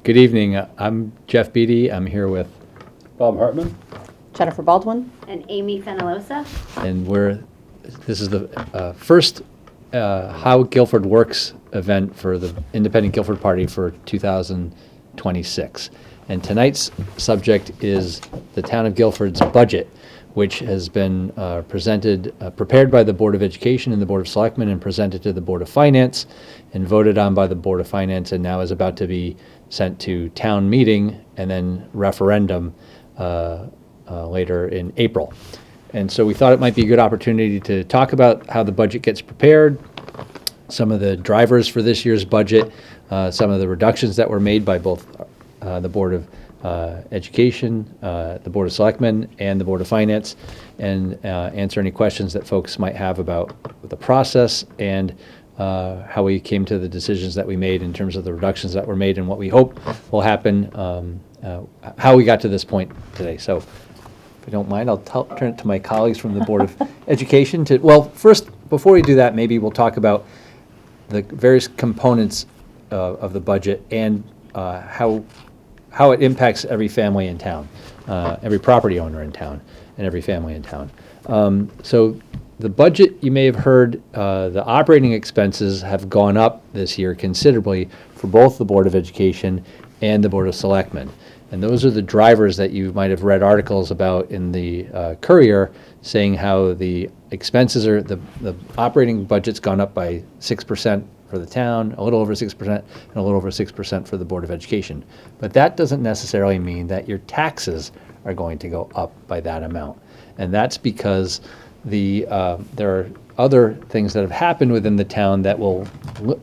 Good evening. I'm Jeff Beatty. I'm here with, Bob Hartman. Jennifer Baldwin. And Amy Fenalosa. and this is the first How Guilford Works event for the Independent Guilford Party for 2026. And tonight's subject is the Town of Guilford's budget, which has been prepared by the Board of Education and the Board of Selectmen and presented to the Board of Finance and voted on by the Board of Finance, and now is about to be sent to town meeting and then referendum later in April. And so we thought it might be a good opportunity to talk about how the budget gets prepared, some of the drivers for this year's budget, some of the reductions that were made by both the Board of Education, the Board of Selectmen, and the Board of Finance, and answer any questions that folks might have about the process and how we came to the decisions that we made in terms of the reductions that were made and what we hope will happen, how we got to this point today. So if you don't mind, I'll turn it to my colleagues from the Board of Education to, well, first, before we do that, maybe we'll talk about the various components of the budget and how it impacts every family in town, every property owner in town, and every family in town. So the budget, you may have heard, the operating expenses have gone up this year considerably for both the Board of Education and the Board of Selectmen. And those are the drivers that you might have read articles about in the Courier saying how the expenses are, the operating budget's gone up by 6% for the town, a little over 6%, and a little over 6% for the Board of Education. But that doesn't necessarily mean that your taxes are going to go up by that amount. And that's because there are other things that have happened within the town that will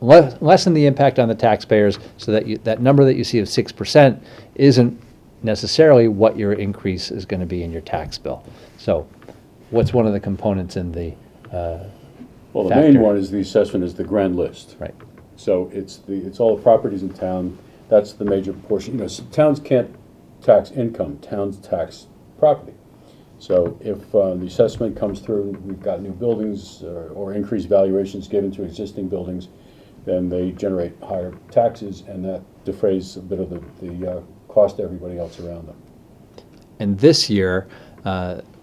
lessen the impact on the taxpayers, so that that number that you see of 6% isn't necessarily what your increase is going to be in your tax bill. So what's one of the components in the Well, the factor? main one is the assessment is the grand list. Right. So it's all the properties in town. That's the major portion. You know, towns can't tax income. Towns tax property. So if the assessment comes through, we've got new buildings or increased valuations given to existing buildings, then they generate higher taxes, and that defrays a bit of the cost to everybody else around them. And this year,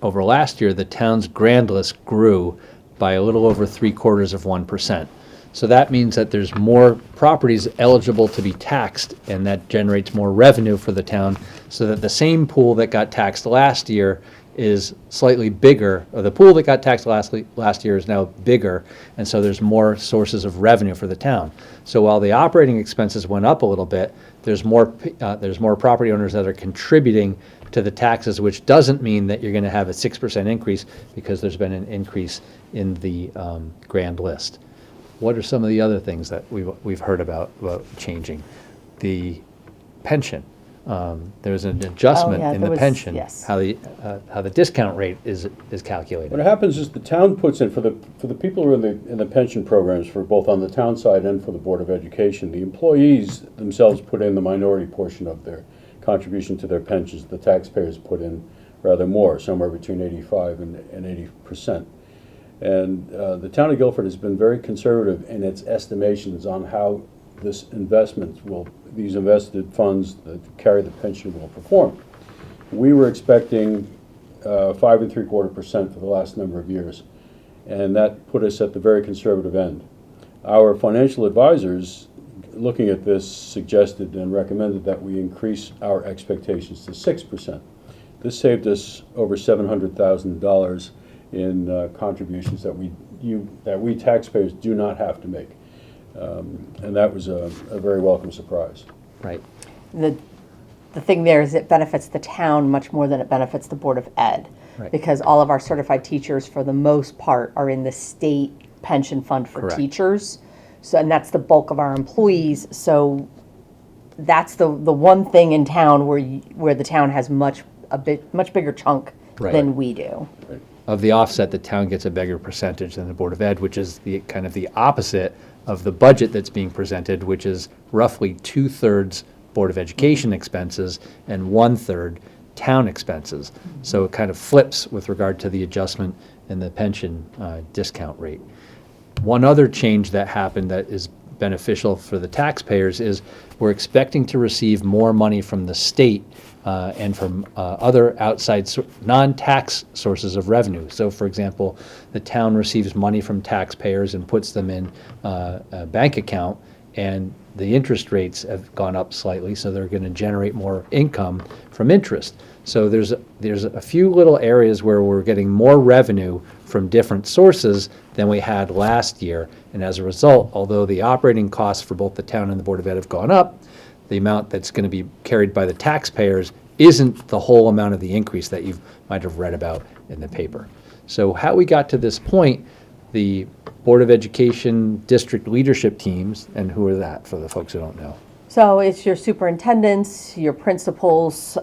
over last year, the town's grand list grew by a little over 0.75%. So that means that there's more properties eligible to be taxed, and that generates more revenue for the town, so that the same pool that got taxed last year is slightly bigger, or the pool that got taxed last year is now bigger, and so there's more sources of revenue for the town. So while the operating expenses went up a little bit, there's more property owners that are contributing to the taxes, which doesn't mean that you're going to have a 6% increase, because there's been an increase in the grand list. What are some of the other things that we've heard about changing? The pension. There's an adjustment in the pension. Yes. How the discount rate is calculated. What happens is the town puts in for the people who are in the pension programs, for both on the town side and for the Board of Education. The employees themselves put in the minority portion of their contribution to their pensions. The taxpayers put in rather more, somewhere between 85 and 80%. And the town of Guilford has been very conservative in its estimations on how these invested funds that carry the pension will perform. We were expecting 5.75% for the last number of years, and that put us at the very conservative end. Our financial advisors, looking at this, suggested and recommended that we increase our expectations to 6%. This saved us over $700,000 in contributions that we taxpayers do not have to make. And that was a very welcome surprise. Right. The thing there is it benefits the town much more than it benefits the Board of Ed. Right. Because all of our certified teachers, for the most part, are in the state pension fund for Correct. teachers. So, and that's the bulk of our employees. So that's the one thing in town where the town has much bigger chunk Right. than we do. Of the offset, the town gets a bigger percentage than the Board of Ed, which is the kind of the opposite of the budget that's being presented, which is roughly 2/3 Board of Education expenses and 1/3 town expenses. So it kind of flips with regard to the adjustment in the pension discount rate. One other change that happened that is beneficial for the taxpayers is we're expecting to receive more money from the state and from other outside non-tax sources of revenue. So, for example, the town receives money from taxpayers and puts them in a bank account, and the interest rates have gone up slightly, so they're going to generate more income from interest. So there's a few little areas where we're getting more revenue from different sources than we had last year, and as a result, although the operating costs for both the town and the Board of Ed have gone up, the amount that's going to be carried by the taxpayers isn't the whole amount of the increase that you might have read about in the paper. So how we got to this point, the Board of Education district leadership teams, and who are that for the folks who don't know? So it's your superintendents, your principals,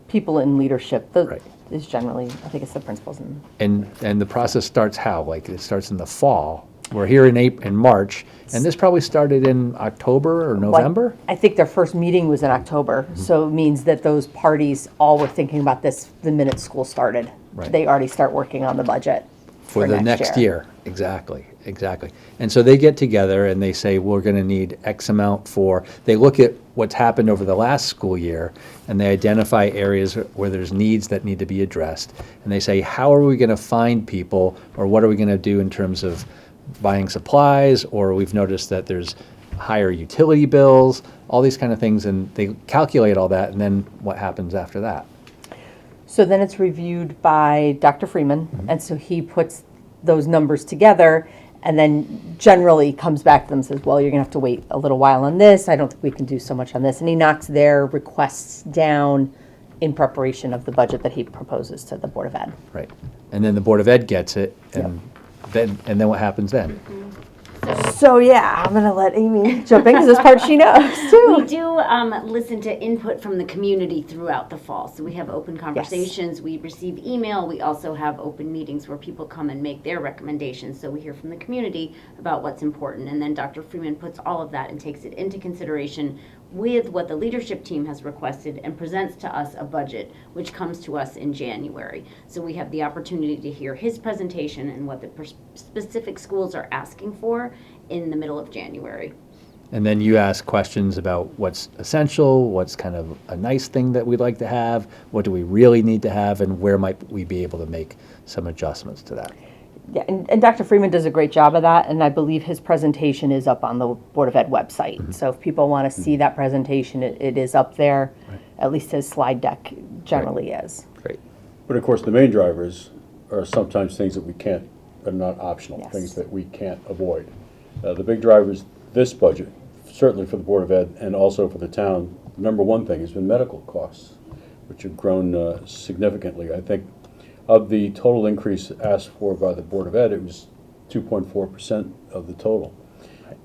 people in leadership. Right. Is generally, I think it's the principals. And And the process starts how? Like it starts in the fall. We're here in March, and this probably started in October or November? I think their first meeting was in October, so it means that those parties all were thinking about this the minute school started. Right. They already start working on the budget For the next year. Exactly. And so they get together and they say, we're going to need X amount for, they look at what's happened over the last school year and they identify areas where there's needs that need to be addressed. And they say, how are we going to find people, or what are we going to do in terms of buying supplies, or we've noticed that there's higher utility bills, all these kind of things, and they calculate all that, and then what happens after that? So then it's reviewed by Dr. Freeman, and so he puts those numbers together and then generally comes back to them and says, well, you're going to have to wait a little while on this. I don't think we can do so much on this. And he knocks their requests down in preparation of the budget that he proposes to the Board of Ed. Right. And then the Board of Ed gets it, and then what happens then? So yeah, I'm going to let Amy jump in because this part she knows too. We do listen to input from the community throughout the fall. So we have open conversations, we receive email, we also have open meetings where people come and make their recommendations. So we hear from the community about what's important, and then Dr. Freeman puts all of that and takes it into consideration with what the leadership team has requested and presents to us a budget, which comes to us in January. So we have the opportunity to hear his presentation and what the specific schools are asking for in the middle of January. And then you ask questions about what's essential, what's kind of a nice thing that we'd like to have, what do we really need to have, and where might we be able to make some adjustments to that. Yeah, and Dr. Freeman does a great job of that, and I believe his presentation is up on the Board of Ed website. So if people want to see that presentation, it is up there. Right. At least his slide deck generally is. Great. But of course, the main drivers are sometimes things that we can't, are not optional, Yes. things that we can't avoid. The big drivers this budget, certainly for the Board of Ed and also for the town, the number one thing has been medical costs, which have grown significantly. I think of the total increase asked for by the Board of Ed, it was 2.4% of the total.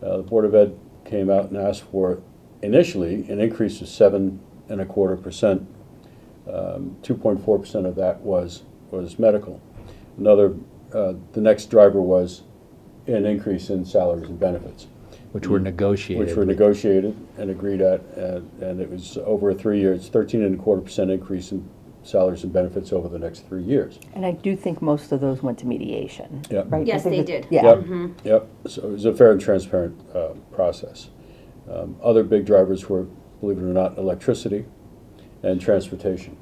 The Board of Ed came out and asked for initially an increase of 7.25%. 2.4% of that was medical. The next driver was an increase in salaries and benefits, Which were negotiated. which were negotiated and agreed at, and it was over 3 years, 13.25% increase in salaries and benefits over the next 3 years. And I do think most of those went to mediation, Yep. right? Yes, I think they that- did. Yeah. Yep. So it was a fair and transparent process. Other big drivers were, believe it or not, electricity and transportation.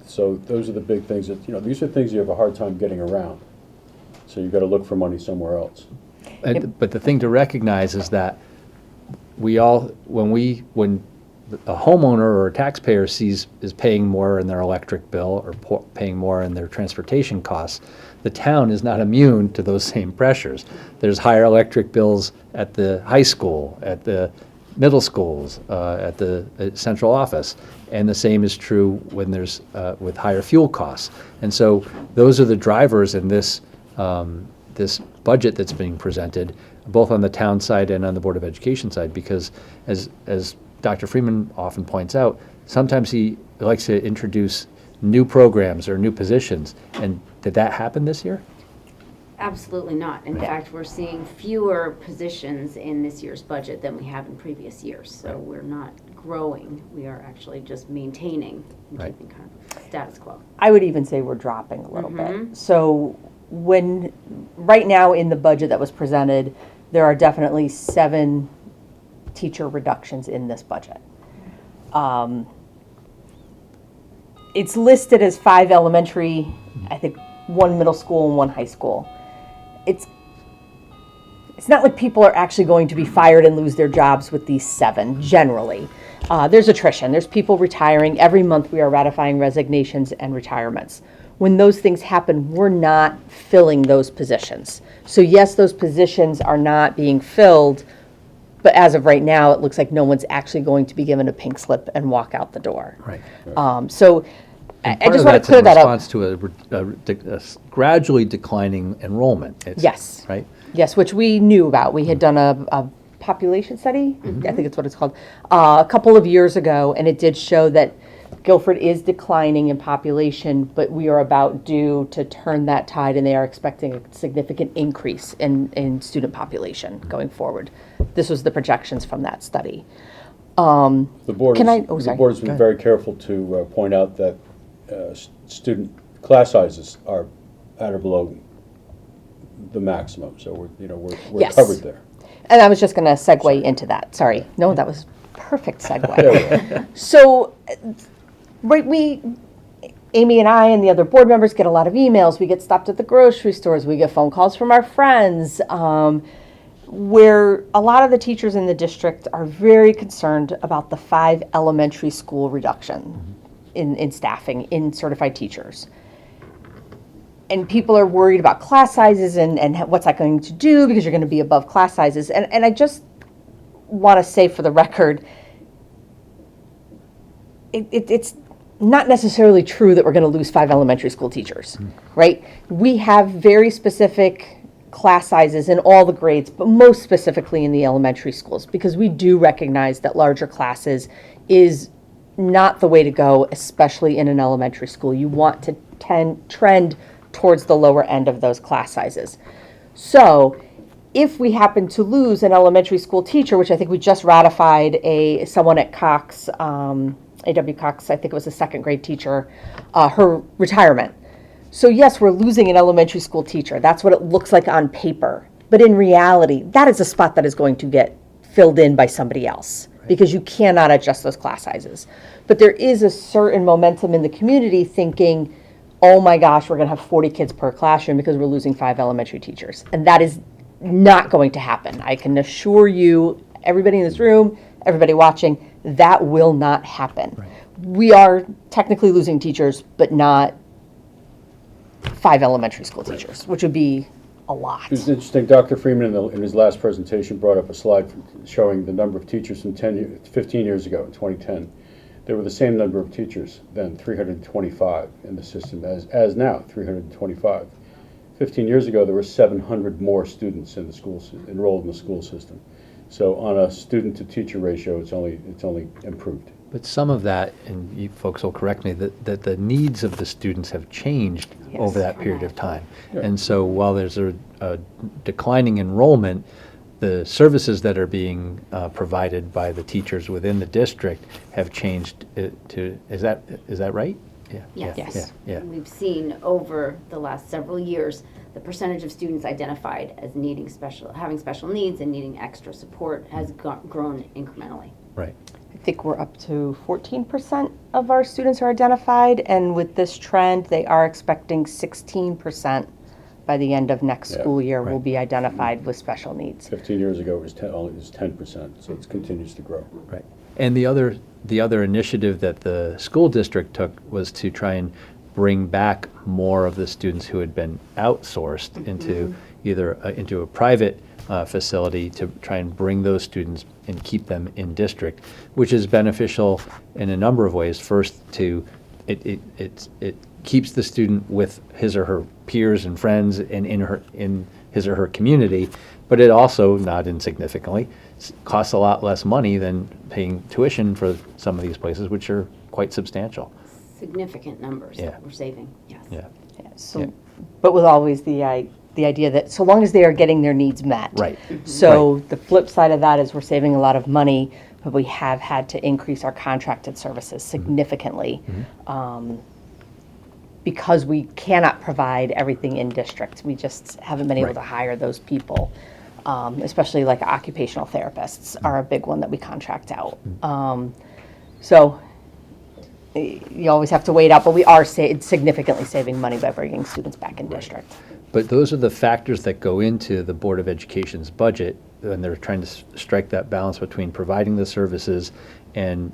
So those are the big things that, these are things you have a hard time getting around. So you've got to look for money somewhere else. But the thing to recognize is that when a homeowner or a taxpayer is paying more in their electric bill or paying more in their transportation costs, the town is not immune to those same pressures. There's higher electric bills at the high school, at the middle schools, at the central office, and the same is true when there's with higher fuel costs. And so those are the drivers in this budget that's being presented, both on the town side and on the Board of Education side, because as Dr. Freeman often points out, sometimes he likes to introduce new programs or new positions. And did that happen this year? Absolutely not. In fact, we're seeing fewer positions in this year's budget than we have in previous years. So we're not growing. We are actually just maintaining and Right. keeping kind of status quo. I would even say we're dropping a little bit. So right now in the budget that was presented, there are definitely 7 teacher reductions in this budget. It's listed as 5 elementary, I think 1 middle school and 1 high school. It's not like people are actually going to be fired and lose their jobs with these 7, generally. There's attrition, there's people retiring. Every month we are ratifying resignations and retirements. When those things happen, we're not filling those positions. So yes, those positions are not being filled, but as of right now, it looks like no one's actually going to be given a pink slip and walk out the door. Right. So And I part just of want that's to clear in that up. response to a gradually declining enrollment. It's- Yes. Right? Yes, which we knew about. We had done a population study, I think it's what it's called, a couple of years ago, and it did show that Guilford is declining in population, but we are about due to turn that tide, and they are expecting a significant increase in student population going forward. This was the projections from that study. The board Can is- I- oh, the sorry. board has Go been ahead. very careful to point out that student class sizes are at or below the maximum, so we're Yes. covered there. And I was just going to segue into that. Sorry. No, that was perfect There segue. we go. So, right, Amy and I and the other board members get a lot of emails. We get stopped at the grocery stores. We get phone calls from our friends, where a lot of the teachers in the district are very concerned about the 5 elementary school reduction in staffing, in certified teachers. And people are worried about class sizes and what's that going to do, because you're going to be above class sizes. And I just want to say for the record, it's not necessarily true that we're going to lose 5 elementary school teachers, right? We have very specific class sizes in all the grades, but most specifically in the elementary schools, because we do recognize that larger classes is not the way to go, especially in an elementary school. You want to trend towards the lower end of those class sizes. So if we happen to lose an elementary school teacher, which I think we just ratified someone at Cox, A.W. Cox, I think it was a 2nd grade teacher, her retirement. So yes, we're losing an elementary school teacher. That's what it looks like on paper. But in reality, that is a spot that is going to get filled in by somebody else, because you cannot adjust those class sizes. But there is a certain momentum in the community thinking, oh my gosh, we're going to have 40 kids per classroom because we're losing 5 elementary teachers. And that is not going to happen. I can assure you, everybody in this room, everybody watching, that will not happen. Right. We are technically losing teachers, but not 5 elementary school teachers, which would be a lot. It was interesting, Dr. Freeman in his last presentation brought up a slide showing the number of teachers from 15 years ago, in 2010. There were the same number of teachers then, 325 in the system, as now, 325. 15 years ago, there were 700 more students in the enrolled in the school system. So on a student-to-teacher ratio, it's only improved. But some of that, and you folks will correct me, that the needs of the students have changed Yes. over that period of time. Yeah. And so while there's a declining enrollment, the services that are being provided by the teachers within the district have changed to, is that right? Yeah. Yes. Yes. Yeah. We've seen over the last several years, the percentage of students identified as having special needs and needing extra support has grown incrementally. Right. I think we're up to 14% of our students are identified, and with this trend, they are expecting 16% by the end of next Yeah. school year will Right. be identified with special needs. 15 years ago, it was only 10%, so it continues to grow. Right. And the other initiative that the school district took was to try and bring back more of the students who had been outsourced into either into a private facility, to try and bring those students and keep them in district, which is beneficial in a number of ways. First, it keeps the student with his or her peers and friends and in his or her community, but it also, not insignificantly, costs a lot less money than paying tuition for some of these places, which are quite substantial. Significant numbers Yeah. that we're saving, yes. Yeah. Yeah, so, Yeah. but with always the idea that so long as they are getting their needs met. Right. So the flip side of that is we're saving a lot of money, but we have had to increase our contracted services significantly, because we cannot provide everything in district. We just haven't been able Right. to hire those people. especially like occupational therapists are a big one that we contract out. So you always have to wait out, but we are significantly saving money by bringing students back in district. But those are the factors that go into the Board of Education's budget, and they're trying to strike that balance between providing the services and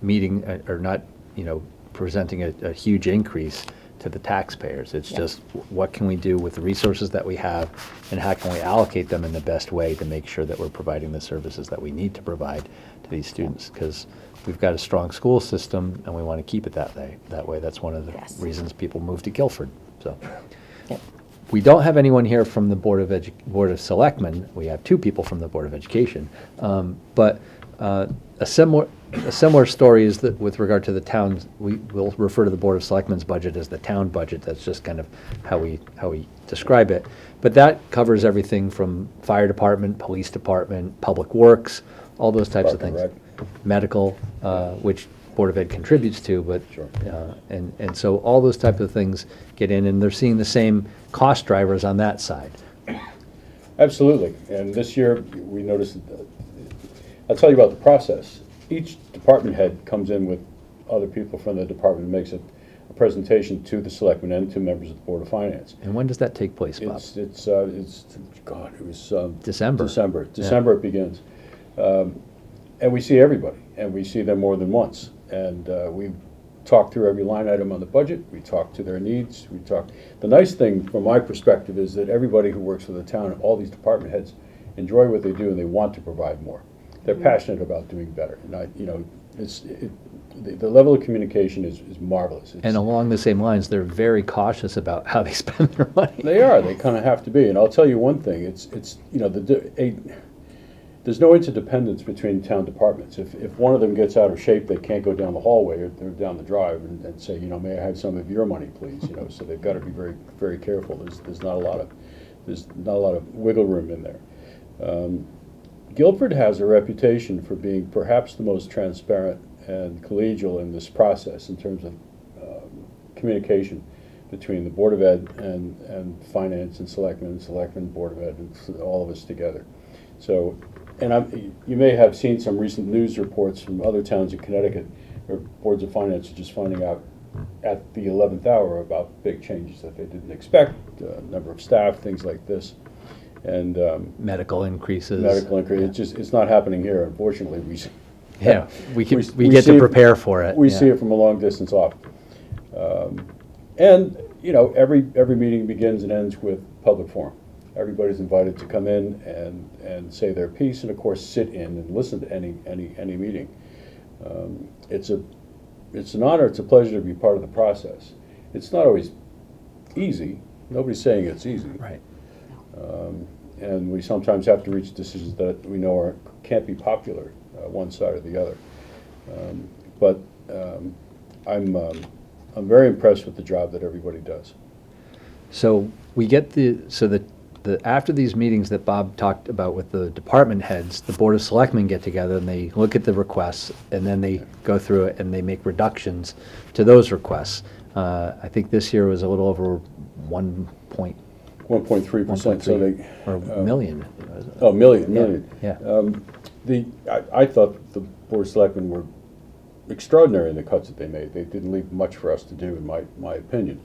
meeting or not, presenting a huge increase to the taxpayers. It's just what can we do with the resources that we have, and how can we allocate them in the best way to make sure that we're providing the services that we need to provide to these students, because we've got a strong school system and we want to keep it that way. That's one of the reasons people move to Guilford. So. We don't have anyone here from the Board of Selectmen. We have two people from the Board of Education. But a similar story is that with regard to the town, we will refer to the Board of Selectmen's budget as the town budget. That's just kind of how we describe it. But that covers everything from fire department, police department, public works, all those types of things. Medical, which Board of Ed contributes to, but and so all those types of things get in, and they're seeing the same cost drivers on that side. Absolutely. And this year we noticed, I'll tell you about the process. Each department head comes in with other people from the department and makes a presentation to the selectmen and to members of the Board of Finance. And when does that take place, Bob? It was December. December it begins. And we see everybody, and we see them more than once. And we talk through every line item on the budget. We talk to their needs. The nice thing from my perspective is that everybody who works for the town, all these department heads, enjoy what they do and they want to provide more. They're passionate about doing better. And the level of communication is marvelous. And along the same lines, they're very cautious about how they spend their money. They are. They kind of have to be. And I'll tell you one thing. There's no interdependence between town departments. If one of them gets out of shape, they can't go down the hallway or down the drive and say, may I have some of your money, please? So they've got to be very, very careful. There's not a lot of wiggle room in there. Guilford has a reputation for being perhaps the most transparent and collegial in this process in terms of communication between the Board of Ed and Finance and Selectmen, Board of Ed, and all of us together. So. And you may have seen some recent news reports from other towns in Connecticut where boards of finance are just finding out at the 11th hour about big changes that they didn't expect, number of staff, things like this. And medical increases. It's not happening here, unfortunately. We get to prepare for it. We see it from a long distance off. And every meeting begins and ends with public forum. Everybody's invited to come in and say their piece, and of course sit in and listen to any meeting. It's an honor, it's a pleasure to be part of the process. It's not always easy. Nobody's saying it's easy. Right. And we sometimes have to reach decisions that we know can't be popular, one side or the other. But I'm very impressed with the job that everybody does. So we get after these meetings that Bob talked about with the department heads, the Board of Selectmen get together and they look at the requests, and then they go through it and they make reductions to those requests. I think this year was a little over 1.3%. So they million. Million. Yeah. I thought the Board of Selectmen were extraordinary in the cuts that they made. They didn't leave much for us to do, in my opinion.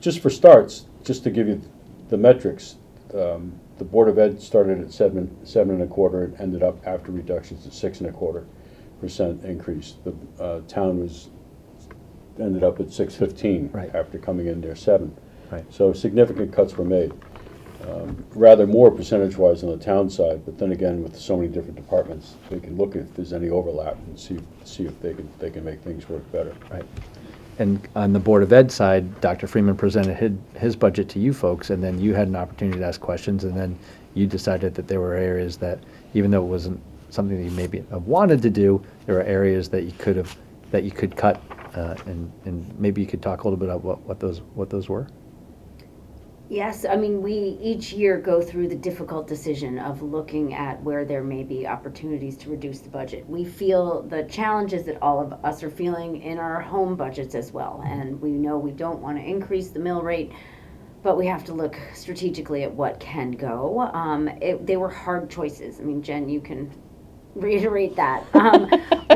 Just for starts, just to give you the metrics, the Board of Ed started at 7.25 and ended up after reductions at 6.25% increase. The town ended up at 6.15 after coming in there 7. Right. So significant cuts were made. Rather more percentage-wise on the town side, but then again, with so many different departments, they can look if there's any overlap and see if they can make things work better. Right. And on the Board of Ed side, Dr. Freeman presented his budget to you folks, and then you had an opportunity to ask questions, and then you decided that there were areas that, even though it wasn't something that you maybe wanted to do, there were areas that you could cut, and maybe you could talk a little bit about what those were. Yes, I mean, we each year go through the difficult decision of looking at where there may be opportunities to reduce the budget. We feel the challenges that all of us are feeling in our home budgets as well, and we know we don't want to increase the mill rate, but we have to look strategically at what can go. They were hard choices. I mean, Jen, you can reiterate that.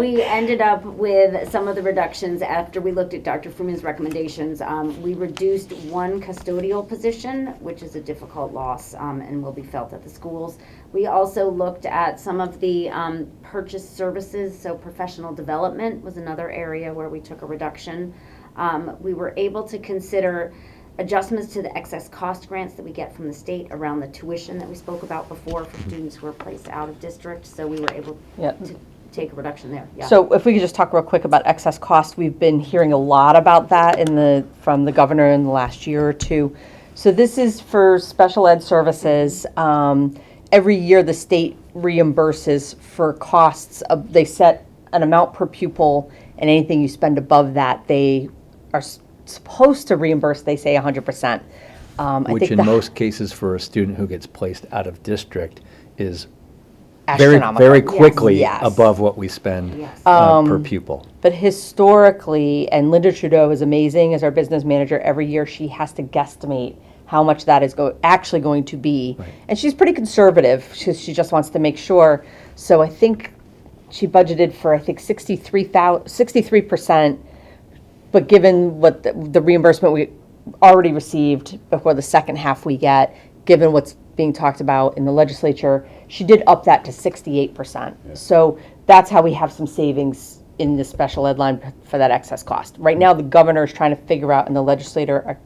We ended up with some of the reductions after we looked at Dr. Freeman's recommendations. We reduced one custodial position, which is a difficult loss and will be felt at the schools. We also looked at some of the purchase services, so professional development was another area where we took a reduction. We were able to consider adjustments to the excess cost grants that we get from the state around the tuition that we spoke about before for students who are placed out of district. So we were able Yep. to take a reduction there. Yeah. So if we could just talk real quick about excess cost, we've been hearing a lot about that from the governor in the last year or two. So this is for special ed services. Every year the state reimburses for costs. They set an amount per pupil, and anything you spend above that, they are supposed to reimburse, they say 100%. Which in most cases for a student who gets placed out of district is astronomical. very quickly Yes. above what we spend Yes. per pupil. But historically, and Linda Trudeau is amazing as our business manager, every year she has to guesstimate how much that is actually going to be. Right. And she's pretty conservative. She just wants to make sure. So I think she budgeted for, 63%. But given what the reimbursement we already received before the second half we get, given what's being talked about in the legislature, she did up that to 68%. So that's how we have some savings in the special ed line for that excess cost. Right now, the governor is trying to figure out, and the legislature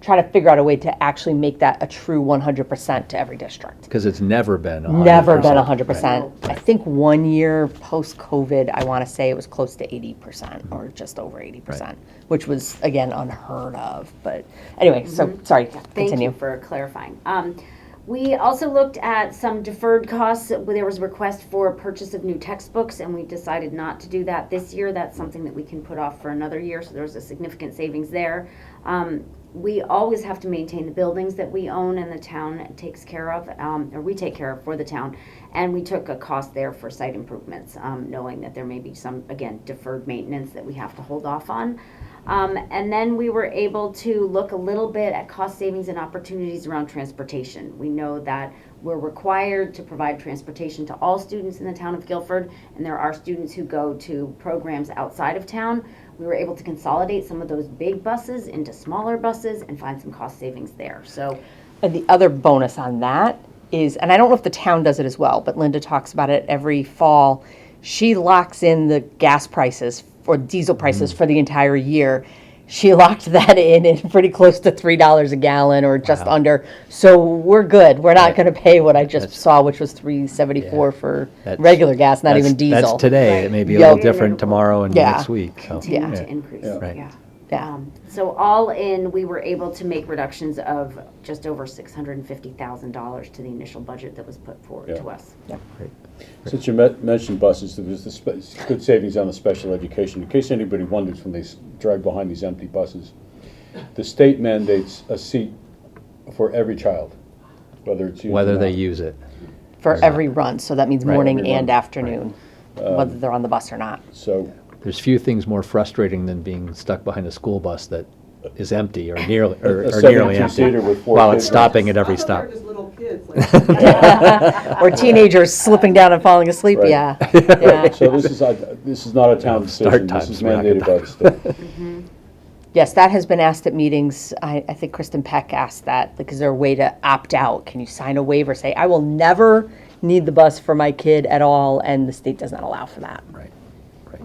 trying to figure out a way to actually make that a true 100% to every district. Because it's never been 100%. Never been 100%. Right. I think 1 year post-COVID, I want to say it was close to 80% or just over 80%, Right. which was, again, unheard of. But anyway, so, sorry, Thank continue. you for clarifying. We also looked at some deferred costs. There was a request for purchase of new textbooks, and we decided not to do that this year. That's something that we can put off for another year, so there's a significant savings there. We always have to maintain the buildings that we own and the town takes care of, or we take care of for the town. And we took a cost there for site improvements, knowing that there may be some, again, deferred maintenance that we have to hold off on. And then we were able to look a little bit at cost savings and opportunities around transportation. We know that we're required to provide transportation to all students in the town of Guilford, and there are students who go to programs outside of town. We were able to consolidate some of those big buses into smaller buses and find some cost savings there. So, And the other bonus on that is, and I don't know if the town does it as well, but Linda talks about it every fall, she locks in the gas prices or diesel prices for the entire year. She locked that in pretty close to $3 a gallon or just under. So we're good. We're not going to pay what I just saw, which was $3.74 for That's- regular gas, not even diesel. That's today. It may be a Yeah. little different tomorrow and Yeah. next week. So, continue Yeah. to increase. Yeah. Right. Yeah. So all in, we were able to make reductions of just over $650,000 to the initial budget that was put forward to Yeah. us. great. Since you mentioned buses, there was good savings on the special education. In case anybody wonders when they drag behind these empty buses, the state mandates a seat for every child, whether it's used or Whether they not. use it. For every run. So that means Right. morning Every and run. afternoon, whether they're on the bus or not. So, There's few things more frustrating than being stuck behind a school bus that is empty or nearly or A nearly empty 72-seater with 4 while it's kids. stopping at every I thought stop. they were just little kids. Or teenagers slipping down and falling asleep, Right. yeah. Yeah. so this is not a town decision. This times, is we're not mandated by the state. Yes, that has been asked at meetings. I think Kristen Peck asked that, is there a way to opt out? Can you sign a waiver, say, I will never need the bus for my kid at all, and the state does not allow for that. Right, right.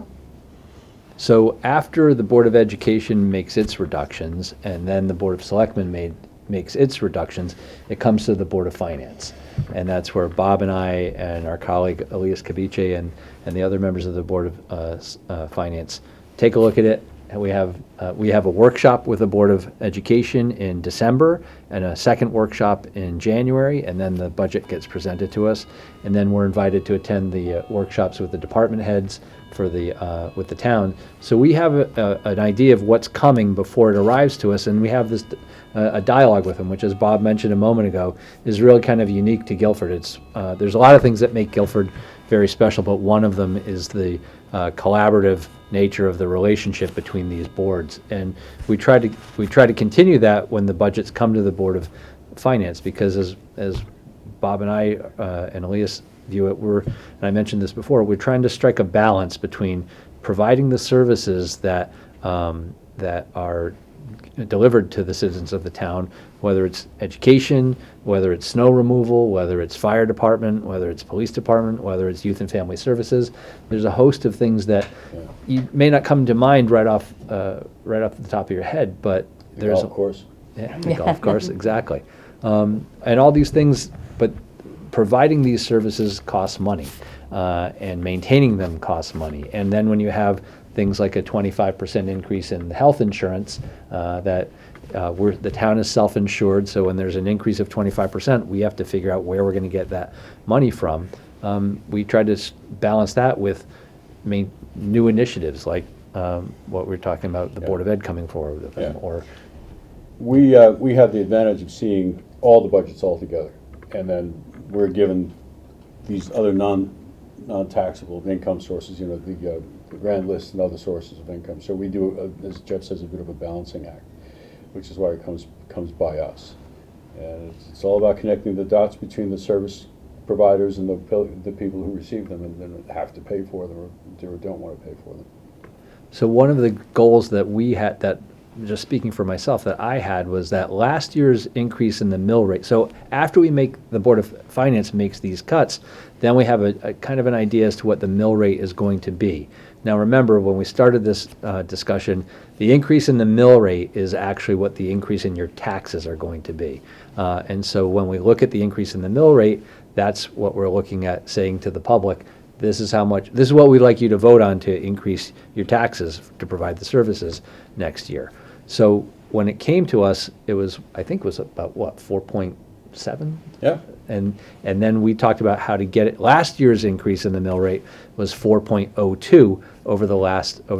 So after the Board of Education makes its reductions, and then the Board of Selectmen makes its reductions, it comes to the Board of Finance. And that's where Bob and I and our colleague Elias Cavice and the other members of the Board of Finance take a look at it. And we have a workshop with the Board of Education in December and a second workshop in January, and then the budget gets presented to us. And then we're invited to attend the workshops with the department heads for with the town. So we have an idea of what's coming before it arrives to us, and we have this a dialogue with them, which, as Bob mentioned a moment ago, is really kind of unique to Guilford. There's a lot of things that make Guilford very special, but one of them is the collaborative nature of the relationship between these boards. And we try to continue that when the budgets come to the Board of Finance, because as Bob and I and Elias view it, and I mentioned this before, we're trying to strike a balance between providing the services that that are delivered to the citizens of the town, whether it's education, whether it's snow removal, whether it's fire department, whether it's police department, whether it's youth and family services. There's a host of things that you may not come to mind right off the top of your head, but there's Golf course. yeah, the golf course, exactly. And all these things, but providing these services costs money, and maintaining them costs money. And then when you have things like a 25% increase in health insurance, the town is self-insured, so when there's an increase of 25%, we have to figure out where we're going to get that money from. We try to balance that with new initiatives like what we're talking about, the Board of Ed coming forward with them, or We have the advantage of seeing all the budgets all together, and then we're given these other non-taxable income sources, the grand list and other sources of income. So we do, as Jeff says, a bit of a balancing act, which is why it comes by us. And it's all about connecting the dots between the service providers and the people who receive them and then have to pay for them or don't want to pay for them. So one of the goals that we had, that just speaking for myself, that I had, was that last year's increase in the mill rate. So after the Board of Finance makes these cuts, then we have a kind of an idea as to what the mill rate is going to be. Now remember, when we started this discussion, the increase in the mill rate is actually what the increase in your taxes are going to be. And so when we look at the increase in the mill rate, that's what we're looking at saying to the public, this is what we'd like you to vote on to increase your taxes to provide the services next year. So when it came to us, I think it was about, what, 4.7? Yeah. And then we talked about how to get it. Last year's increase in the mill rate was 4.02 over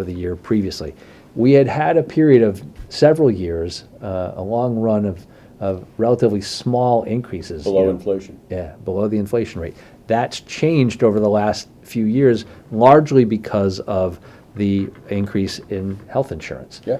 the year previously. We had a period of several years, a long run of relatively small increases. Below inflation. Yeah, below the inflation rate. That's changed over the last few years, largely because of the increase in health insurance. Yeah.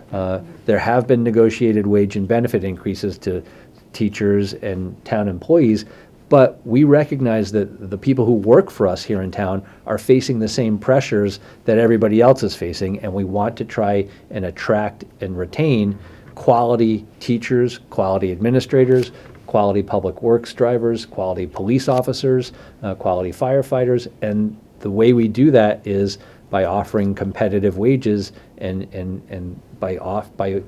There have been negotiated wage and benefit increases to teachers and town employees, but we recognize that the people who work for us here in town are facing the same pressures that everybody else is facing, and we want to try and attract and retain quality teachers, quality administrators, quality public works drivers, quality police officers, quality firefighters, and the way we do that is by offering competitive wages and by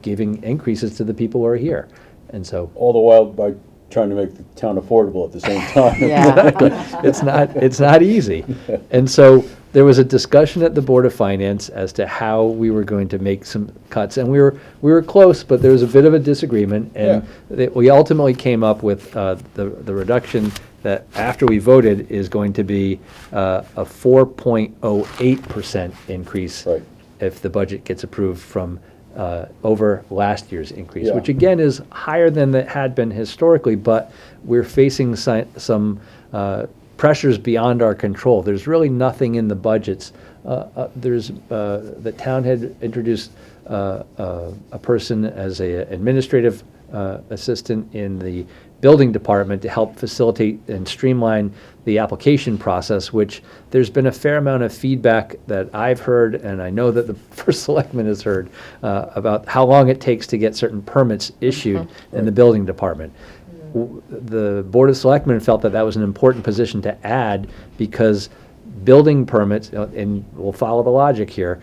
giving increases to the people who are here. And so All the while by trying to make the town affordable at the same time. Yeah. it's not easy. And so there was a discussion at the Board of Finance as to how we were going to make some cuts, and we were close, but there was a bit of a disagreement, and we ultimately came up with the reduction that, after we voted, is going to be a 4.08% increase Right. if the budget gets approved from over last year's increase, Yeah. which again is higher than it had been historically, but we're facing some pressures beyond our control. There's really nothing in the budgets. The town had introduced a person as an administrative assistant in the building department to help facilitate and streamline the application process, which there's been a fair amount of feedback that I've heard, and I know that the first selectman has heard, about how long it takes to get certain permits issued in the building department. The Board of Selectmen felt that was an important position to add, because building permits, and we'll follow the logic here,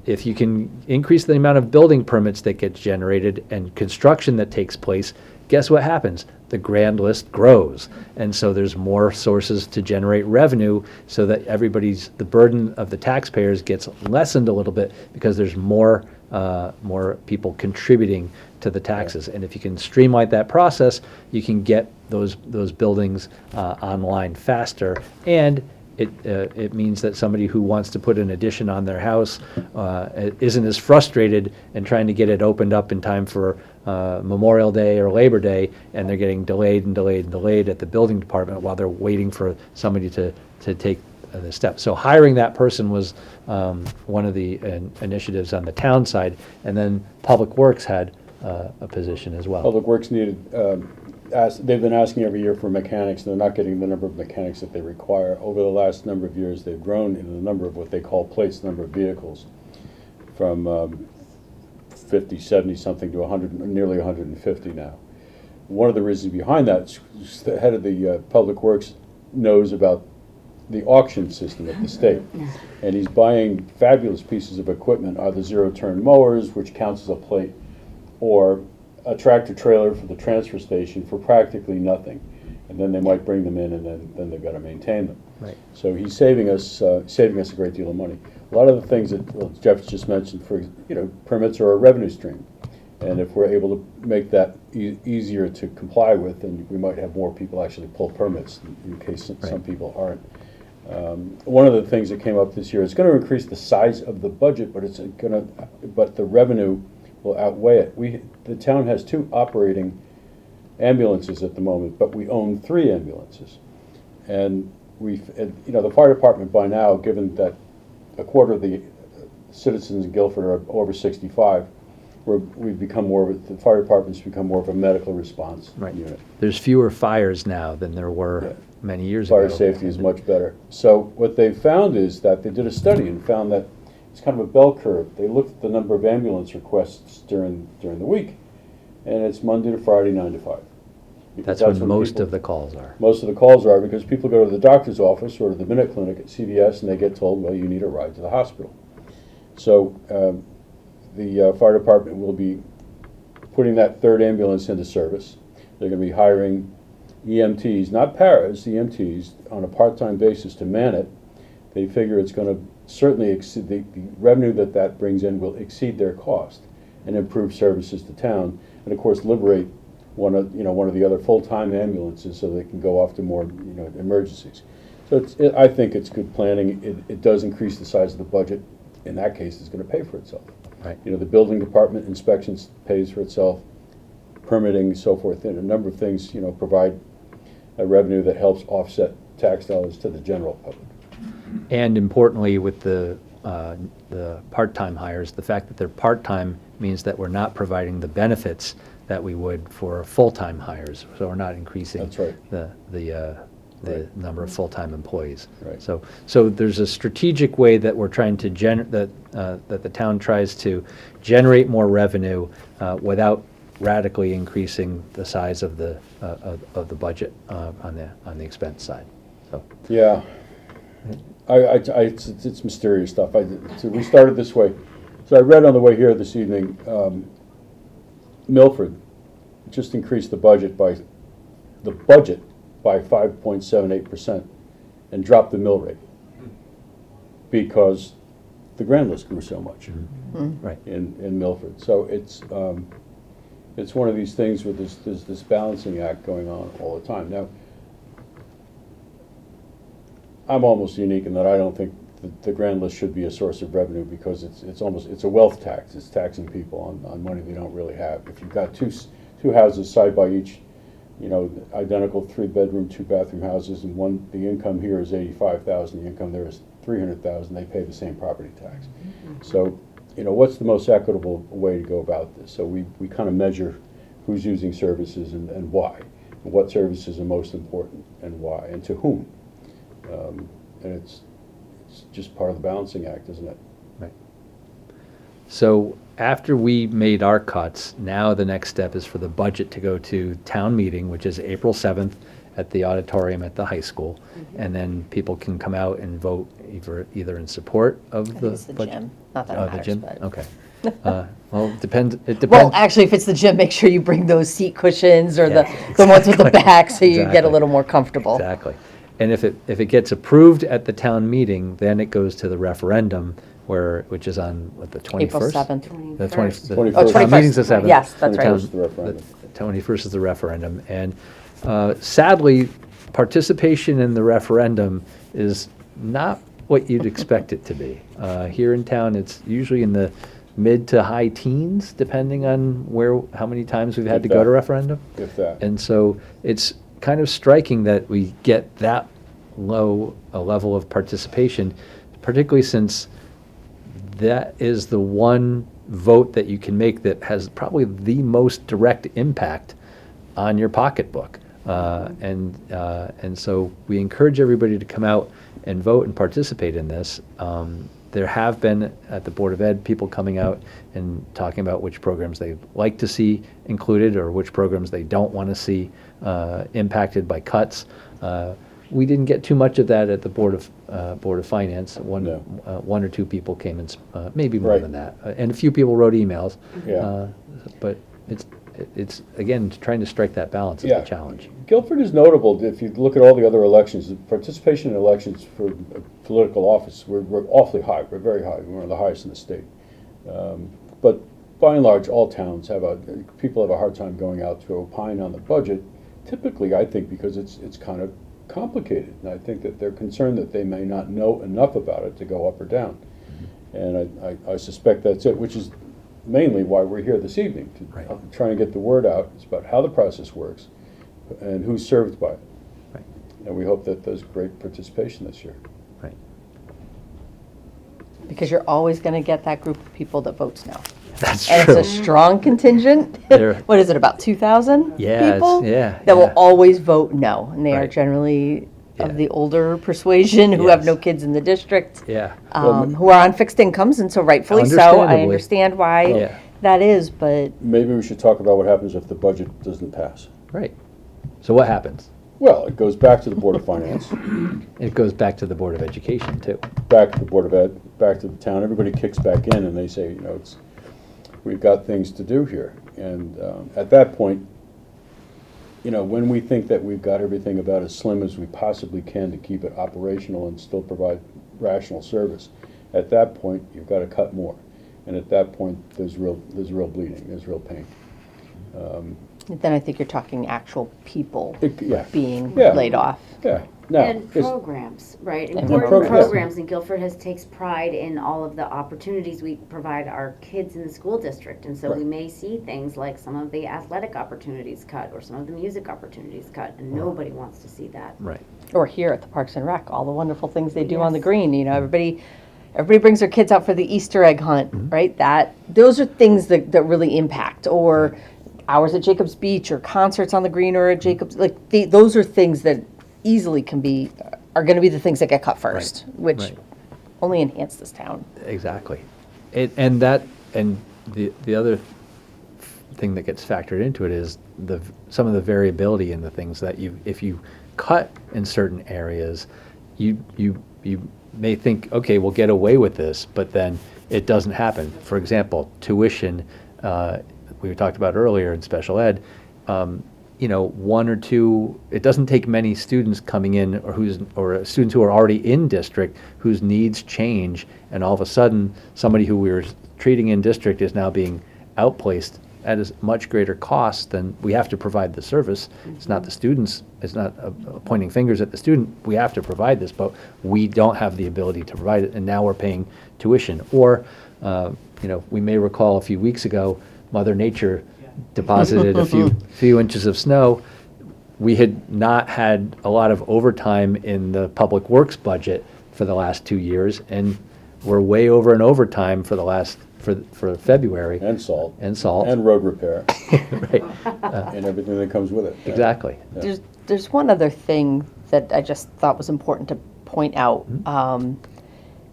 if you can increase the amount of building permits that gets generated and construction that takes place, guess what happens? The grand list grows. And so there's more sources to generate revenue, so that the burden of the taxpayers gets lessened a little bit, because there's more people contributing to the taxes. And if you can streamline that process, you can get those buildings online faster. And it means that somebody who wants to put an addition on their house isn't as frustrated and trying to get it opened up in time for Memorial Day or Labor Day, and they're getting delayed and delayed and delayed at the building department while they're waiting for somebody to take the step. So hiring that person was one of the initiatives on the town side, and then Public Works had a position as well. Public Works needed, they've been asking every year for mechanics, and they're not getting the number of mechanics that they require. Over the last number of years, they've grown in the number of what they call plates, number of vehicles, from 50, 70 something to 100, nearly 150 now. One of the reasons behind that is the head of the Public Works knows about the auction system at the state. And he's buying fabulous pieces of equipment, either zero-turn mowers, which counts as a plate, or a tractor trailer for the transfer station for practically nothing. And then they might bring them in, and then they've got to maintain them. Right. So he's saving us a great deal of money. A lot of the things that Jeff just mentioned, for permits are a revenue stream. And if we're able to make that easier to comply with, then we might have more people actually pull permits in case some people aren't. One of the things that came up this year is going to increase the size of the budget, but the revenue will outweigh it. The town has 2 operating ambulances at the moment, but we own 3 ambulances. And the fire department by now, given that a quarter of the citizens in Guilford are over 65, we've become the fire department's become more of a medical response unit. There's fewer fires now than there were many years Fire ago. safety is much better. So what they found is that they did a study and found that it's kind of a bell curve. They looked at the number of ambulance requests during the week, and it's Monday to Friday, 9 to 5. That's when most of the calls are. Most of the calls are because people go to the doctor's office or to the Minute Clinic at CVS, and they get told, well, you need a ride to the hospital. So the fire department will be putting that 3rd ambulance into service. They're going to be hiring EMTs, not paras, EMTs, on a part-time basis to man it. They figure it's going to certainly exceed the revenue that brings in will exceed their cost and improve services to town, and of course liberate one of the other full-time ambulances so they can go off to more emergencies. So I think it's good planning. It does increase the size of the budget. In that case, it's going to pay for itself. Right. The building department inspections pays for itself, permitting and so forth, and a number of things provide a revenue that helps offset tax dollars to the general public. And importantly, with the part-time hires, the fact that they're part-time means that we're not providing the benefits that we would for full-time hires. So we're not increasing That's right. the number of full-time employees. Right. So there's a strategic way that we're trying to that the town tries to generate more revenue without radically increasing the size of the budget on the expense side. So Yeah, it's mysterious stuff. So we started this way. So I read on the way here this evening, Milford just increased the budget by 5.78% and dropped the mill rate because the grand list grew so much right. in Milford. So it's one of these things where there's this balancing act going on all the time. Now, I'm almost unique in that I don't think the grand list should be a source of revenue because it's a wealth tax. It's taxing people on money they don't really have. If you've got two houses side by each, identical 3-bedroom, 2-bathroom houses, and the income here is $85,000, the income there is $300,000, they pay the same property tax. So, what's the most equitable way to go about this? So we kind of measure who's using services and why, and what services are most important and why, and to whom. And it's just part of the balancing act, isn't it? Right. So after we made our cuts, now the next step is for the budget to go to town meeting, which is April 7th at the auditorium at the high school. And then people can come out and vote either in support of I think the it's the budget. gym. Not that it Oh, matters, the gym? but- Okay. Well, it depends. Well, actually, if it's the gym, make sure you bring those seat cushions or Yeah, the ones with the exactly. back so you get a Exactly. little more comfortable. Exactly. And if it gets approved at the town meeting, then it goes to the referendum, which is on, the 21st? April 7th. The 21st. Oh, town meeting's the 21st. 7th. Yes, that's right. 21st is the referendum. The 21st is the referendum. And sadly, participation in the referendum is not what you'd expect it to be. Here in town, it's usually in the mid to high teens, depending on how many times we've had to go to referendum. If that. And so it's kind of striking that we get that low a level of participation, particularly since that is the one vote that you can make that has probably the most direct impact on your pocketbook. And so we encourage everybody to come out and vote and participate in this. There have been, at the Board of Ed, people coming out and talking about which programs they'd like to see included or which programs they don't want to see impacted by cuts. We didn't get too much of that at the Board of Finance. No. One or two people came and maybe more Right. than that, and a few people wrote emails. Yeah. But it's again trying to strike that balance is Yeah. the challenge. Guilford is notable, if you look at all the other elections, the participation in elections for political office, we're awfully high, we're very high, we're one of the highest in the state. But by and large, all towns people have a hard time going out to opine on the budget, typically, I think, because it's kind of complicated, and I think that they're concerned that they may not know enough about it to go up or down. And I suspect that's it, which is mainly why we're here this evening, to Right. try and get the word out. It's about how the process works and who's served by it. Right. And we hope that there's great participation this year. Right. Because you're always going to get that group of people that votes no. That's And true. it's a strong contingent. They're- What is it, about 2,000 Yeah, people? yeah, That will yeah. always vote no. And they are Right. generally Yeah. of the older persuasion who have Yes. no kids in the district. Yeah. Who are on fixed incomes, and so rightfully so. I Understandably. understand why Yeah. that is, but Maybe we should talk about what happens if the budget doesn't pass. Right. So what happens? Well, it goes back to the Board of Finance, It goes back to the Board of Education too. back to the Board of Ed, back to the town. Everybody kicks back in and they say, we've got things to do here. And at that point, when we think that we've got everything about as slim as we possibly can to keep it operational and still provide rational service, at that point, you've got to cut more. And at that point, there's real bleeding, there's real pain. then I think you're talking actual people Yeah. being Yeah. laid off. Yeah. Now, And it's- programs, right? And Important programs. programs, and Guilford takes pride in all of the opportunities we provide our kids in the school district. And so we Right. may see things like some of the athletic opportunities cut or some of the music opportunities cut, and nobody wants to see that. Right. Or here at the Parks and Rec, all the wonderful things they do on the Yes. green. Everybody brings their kids out for the Easter egg hunt, right? Those are things that really impact. Or hours at Jacobs Beach, or concerts on the green, or at Jacobs. Those are things that easily are going to be the things that get cut first, which Right. only enhance this town. Exactly. And the other thing that gets factored into it is some of the variability in the things that if you cut in certain areas, you may think, okay, we'll get away with this, but then it doesn't happen. For example, tuition, we talked about earlier in special ed, one or two, it doesn't take many students coming in or students who are already in district whose needs change, and all of a sudden, somebody who we were treating in district is now being outplaced at a much greater cost. Than we have to provide the service. It's not the students, it's not pointing fingers at the student. We have to provide this, but we don't have the ability to provide it, and now we're paying tuition. Or, we may recall a few weeks ago, Mother Nature deposited a few inches of snow. We had not had a lot of overtime in the public works budget for the last 2 years, and we're way over in overtime for February. and salt. And salt. And road repair, Right, and everything that comes with it. exactly. There's one other thing that I just thought was important to point out.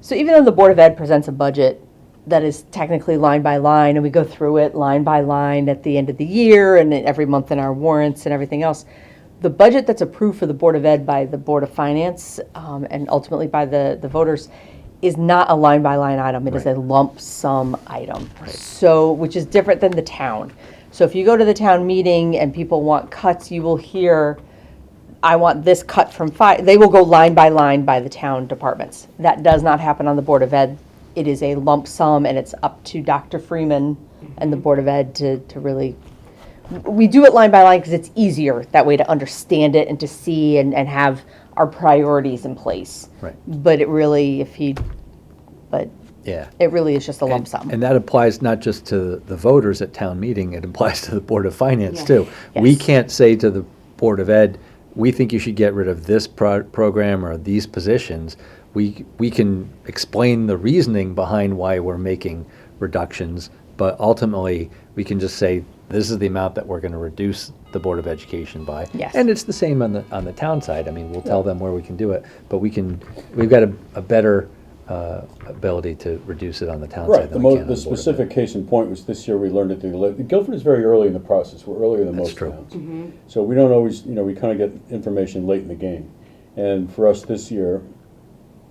So even though the Board of Ed presents a budget that is technically line by line, and we go through it line by line at the end of the year and every month in our warrants and everything else, the budget that's approved for the Board of Ed by the Board of Finance and ultimately by the voters is not a line by line item. It is a Right. lump sum item. So, which is different than the town. So if you go to the town meeting and people want cuts, you will hear, I want this cut from they will go line by the town departments. That does not happen on the Board of Ed. It is a lump sum, and it's up to Dr. Freeman and the Board of Ed to really, we do it line by line because it's easier that way to understand it and to see and have our priorities in place. Right. But it really, Yeah. it really is just a lump sum. And that applies not just to the voters at town meeting, it applies to the Board of Finance Yes. too. We Yes. can't say to the Board of Ed, we think you should get rid of this program or these positions, we can explain the reasoning behind why we're making reductions, but ultimately, we can just say, this is the amount that we're going to reduce the Board of Education by. Yes. And it's the same on the town side. I mean, we'll tell them where we can do it, but we've got a better ability to reduce it on the town side Right, than we can on the the Board of specific case in point was this year we learned it. Guilford is very early in the process. We're earlier than That's most true. towns. So we don't always, we kind of get information late in the game. And for us this year,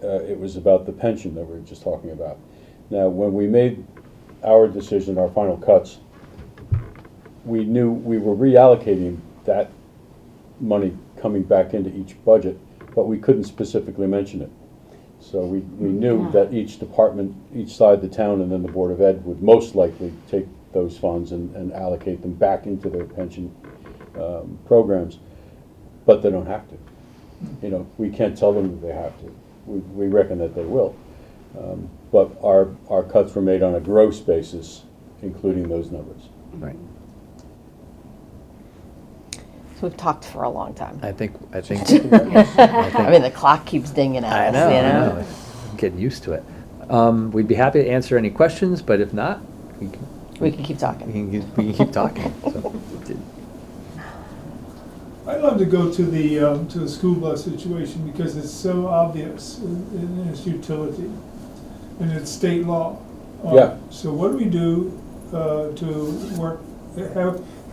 it was about the pension that we were just talking about. Now, when we made our decision, our final cuts, we knew we were reallocating that money coming back into each budget, but we couldn't specifically mention it. So we knew that each department, each side of the town, and then the Board of Ed would most likely take those funds and allocate them back into their pension programs, but they don't have to. We can't tell them that they have to. We reckon that they will. But our cuts were made on a gross basis, including those numbers. Right. So we've talked for a long time. I think. I mean, the clock keeps dinging I at know, us, I know. I'm getting used to it. We'd be happy to answer any questions, but if not, We can keep talking. we can keep talking. So, I'd love to go to the school bus situation because it's so obvious in its utility and it's state law. Yeah. So what do we do to work?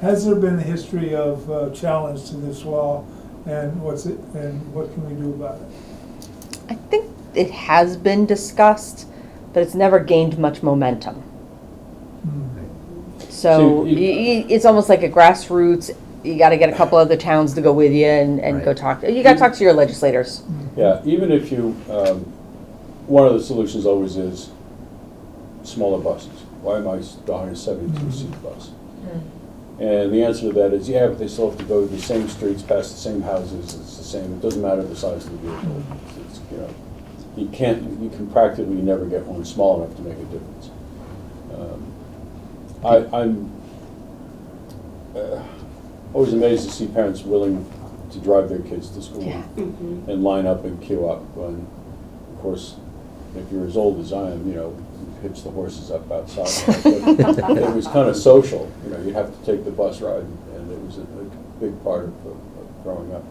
Has there been a history of challenge to this law, and what can we do about it? I think it has been discussed, but it's never gained much momentum. So it's almost like a grassroots. You got to get a couple other towns to go with you and Right. go talk. You got to talk to your legislators. Yeah, even if you, one of the solutions always is smaller buses. Why am I buying a 72-seat bus? And the answer to that is, yeah, but they still have to go to the same streets, past the same houses, it's the same, it doesn't matter the size of the vehicle. You can practically never get one small enough to make a difference. I'm always amazed to see parents willing to drive their kids to school Yeah. and line up and queue up. When, of course, if you're as old as I am, hitch the horses up outside. But it was kind of social. You'd have to take the bus ride, and it was a big part of growing up.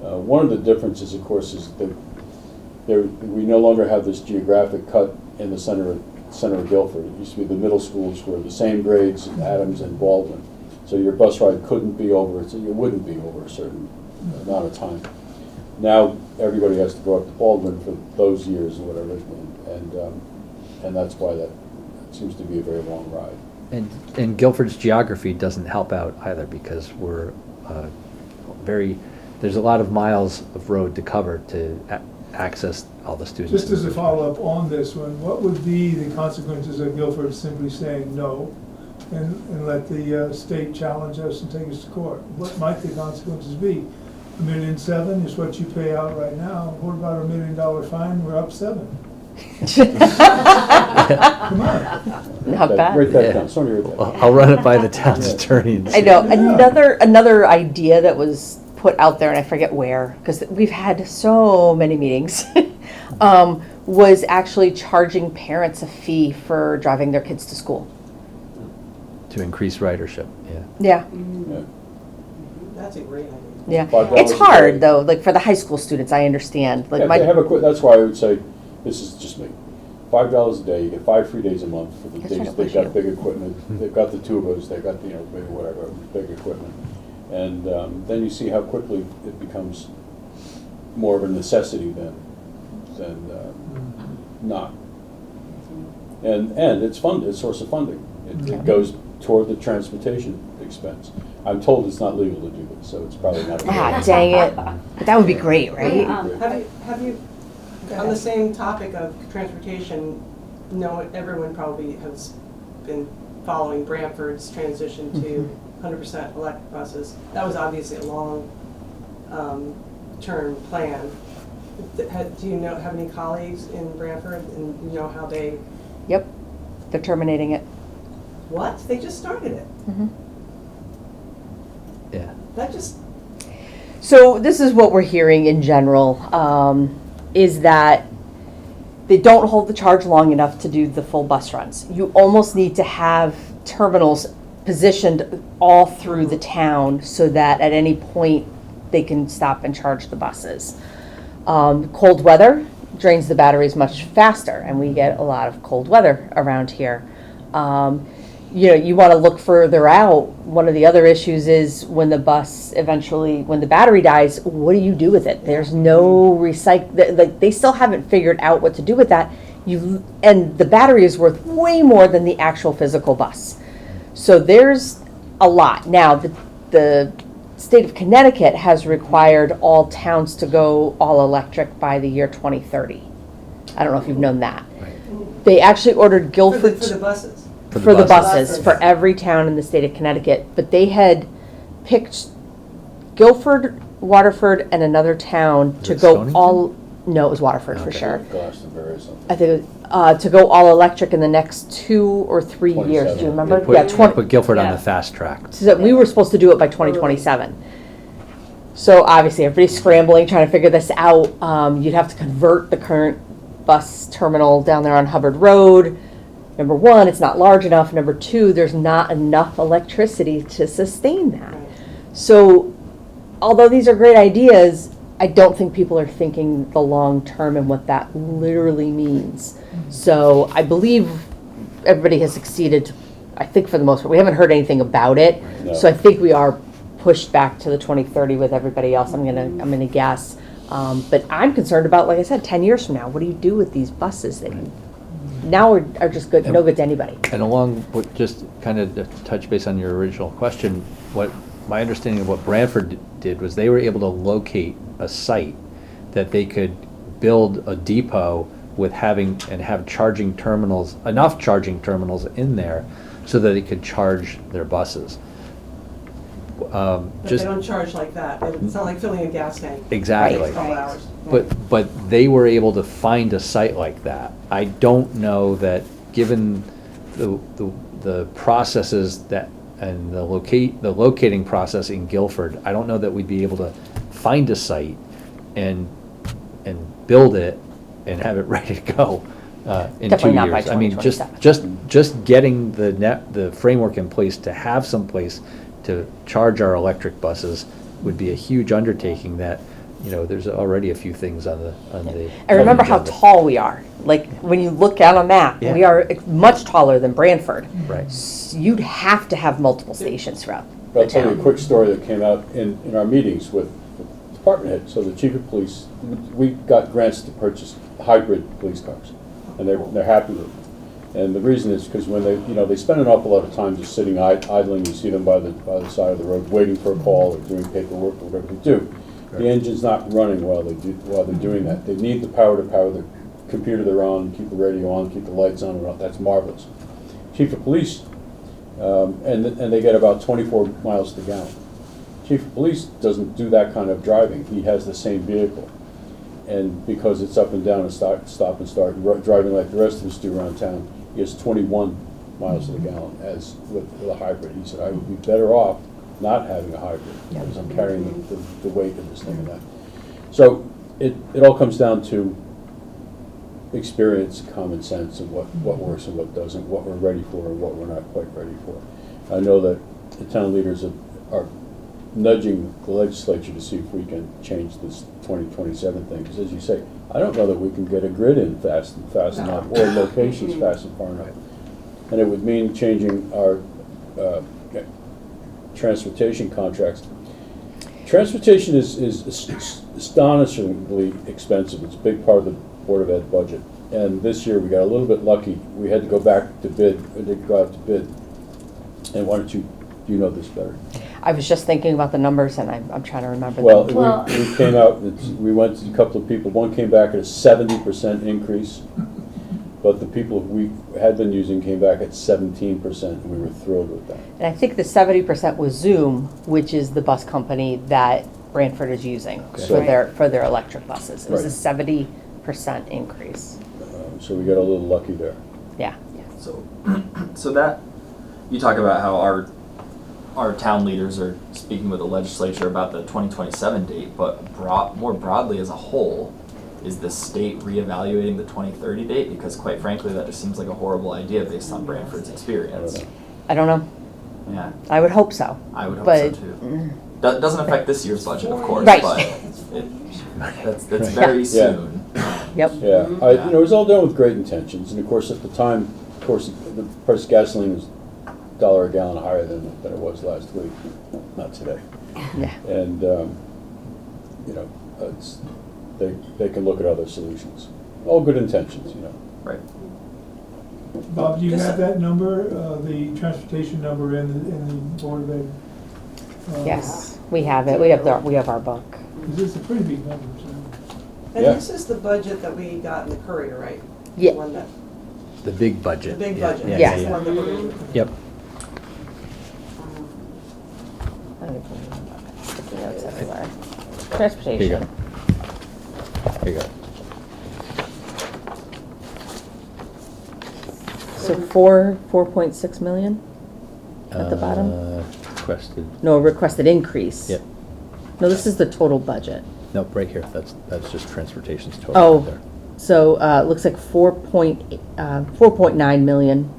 One of the differences, of course, is that we no longer have this geographic cut in the center of Guilford. It used to be the middle schools were the same grades, Adams and Baldwin. So your bus ride couldn't be over, so you wouldn't be over a certain amount of time. Now everybody has to go up to Baldwin for those years or whatever, and that's why that seems to be a very long ride. And Guilford's geography doesn't help out either because we're there's a lot of miles of road to cover to access all the students. Just as a follow-up on this one, what would be the consequences of Guilford simply saying no and let the state challenge us and take us to court? What might the consequences be? $1.7 million is what you pay out right now. What about $1 million fine? We're up 7. Come on. Not bad. Write that Yeah. down. Somebody write that down. I'll run it by the town's attorney. And I see. know another idea that was put out there, and I forget where, because we've had so many meetings, was actually charging parents a fee for driving their kids to school. To increase ridership, yeah. Yeah, Yeah. That's a great idea. yeah. $5 It's a hard day. though, like for the high school students, I understand. Like Yeah, my, they have that's why I would say, this is just me, $5 a day, you get 5 free days a month for the That's days what it they've was got you. big equipment, they've got the tubas, they've got, maybe whatever, big equipment. And then you see how quickly it becomes more of a necessity than not. And it's funded, it's a source of funding. It goes toward the transportation expense. I'm told it's not legal to do this, so it's probably not. dang it. But that would be great, right? Have you, on the same topic of transportation, everyone probably has been following Brantford's transition to 100% electric buses. That was obviously a long term plan. Do you have any colleagues in Brantford and you know how they, Yep, they're terminating it. what? They just started it. Mhm. Yeah. That just, So this is what we're hearing in general, is that they don't hold the charge long enough to do the full bus runs. You almost need to have terminals positioned all through the town so that at any point they can stop and charge the buses. Cold weather drains the batteries much faster, and we get a lot of cold weather around here. You want to look further out. One of the other issues is when the bus eventually, when the battery dies, what do you do with it? There's no like they still haven't figured out what to do with that. And the battery is worth way more than the actual physical bus. So there's a lot. Now, the state of Connecticut has required all towns to go all electric by the year 2030. I don't know if you've known that. They actually ordered Guilford. For the buses. For the buses, Buses. for every town in the state of Connecticut, but they had picked Guilford, Waterford, and another town to it go Stonington? all, no, it was Waterford for Okay. sure. Glastonbury or something. I think it was, to go all electric in the next 2 or 3 years, do you 27. remember? They put, Yeah, they 20, put Guilford on yeah. the fast track. so that we were supposed to do it by 2027. So obviously, everybody's scrambling, trying to figure this out. You'd have to convert the current bus terminal down there on Hubbard Road. Number one, it's not large enough. Number two, there's not enough electricity to sustain that. Right. So, although these are great ideas, I don't think people are thinking the long term and what that literally means. So, I believe everybody has succeeded, I think for the most part. We haven't heard anything about it. No. So, I think we are pushed back to the 2030 with everybody else, I'm gonna guess. But I'm concerned about, like I said, 10 years from now, what do you do with these buses that you now are just good, no good to anybody? And along with, just kind of to touch base on your original question, what my understanding of what Branford did was they were able to locate a site that they could build a depot with have charging terminals, enough charging terminals in there so that they could charge their buses. But they don't charge like that. It's not like filling a gas tank. Exactly. Takes a couple hours. But they were able to find a site like that. I don't know that, given the processes that, and the locating process in Guilford, I don't know that we'd be able to find a site and build it and have it ready to go in 2 Definitely not by years. I mean, 2027. just getting the framework in place to have some place to charge our electric buses would be a huge undertaking that, there's already a few things on the. And remember how agenda. tall we are. Like, when you look out on a map, Yeah. we are much taller than Branford. Right. You'd have to have multiple stations throughout I'll the tell you a town. quick story that came out in our meetings with department heads. So the chief of police, we got grants to purchase hybrid police cars, and they're happy with them. And the reason is because when they spend an awful lot of time just sitting idling. You see them by the side of the road waiting for a call or doing paperwork or whatever they do. The engine's not running while they're doing that. They need the power to power the computer they're on, keep the radio on, keep the lights on. That's marvelous. Chief of police, and they get about 24 miles to the gallon. Chief of police doesn't do that kind of driving. He has the same vehicle. And because it's up and down and stop and start driving like the rest of us do around town, he has 21 miles to the gallon as with a hybrid. He said, I would be better off not having a hybrid because I'm carrying the weight of this thing and that. So it all comes down to experience, common sense of what works and what doesn't, what we're ready for and what we're not quite ready for. I know that the town leaders are nudging the legislature to see if we can change this 2027 thing, because as you say, I don't know that we can get a grid in fast enough, or locations fast and far enough. And it would mean changing our transportation contracts. Transportation is astonishingly expensive. It's a big part of the Board of Ed budget. And this year we got a little bit lucky. We had to go back to bid, we did go out to bid. And why don't you know this better? I was just thinking about the numbers, and I'm trying to remember Well, them. Well- we came out, we went to a couple of people, one came back at a 70% increase, but the people we had been using came back at 17%, and we were thrilled with that. And I think the 70% was Zoom, which is the bus company that Branford is using Okay. for their electric buses. It was a Right. 70% increase. So we got a little lucky there. Yeah. So that, you talk about how our town leaders are speaking with the legislature about the 2027 date, but more broadly as a whole, is the state reevaluating the 2030 date? Because quite frankly, that just seems like a horrible idea based on Branford's experience. I don't know. Yeah, I would hope so. I would hope But- so too. Doesn't affect this year's budget, of course, Right. but that's very Yeah. soon. Yep. Yeah, it was all done with great intentions, and of course, at the time, of course, the price of gasoline was $1 a gallon higher than it was last week, not today. Yeah. And, they can look at other solutions. All good intentions, Right. Bob, do you have that number, the transportation number in the Board of Ed? Yes, we have it. We have our book. Because it's a pretty big number, so. And Yeah. this is the budget that we got in the Courier, right? Yeah. The one that, The big the budget. big Yeah, budget. yeah, Yeah. This is yeah, the one that we're gonna. Yep. Sticky notes everywhere. Here you go. Transportation. Here you go. So 4.6 million at the bottom? Requested, No, requested increase. yep. No, this is the total budget. Nope, right here. That's just transportation's total. Oh. right there. So, it looks like 4.9 million,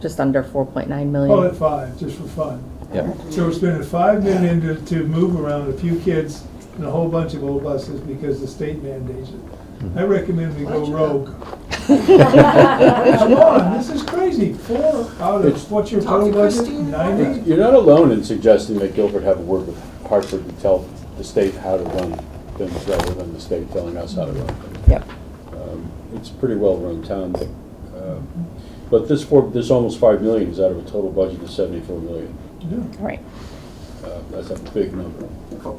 just under 4.9 Call million. it 5, just for fun. Yep. So we're spending $5 million to move around a few kids and a whole bunch of old buses because the state mandates it. I recommend we go rogue. Come on, this is crazy. 4 out of, what's your Talk to total budget? Christine. 90? You're not alone in suggesting that Guilford have a word with Hartford to tell the state how to run things rather than the state telling us how to run things. Yep. It's a pretty well-run town. But this almost 5 million is out of a total budget of 74 million. Yeah. Right. That's a big number.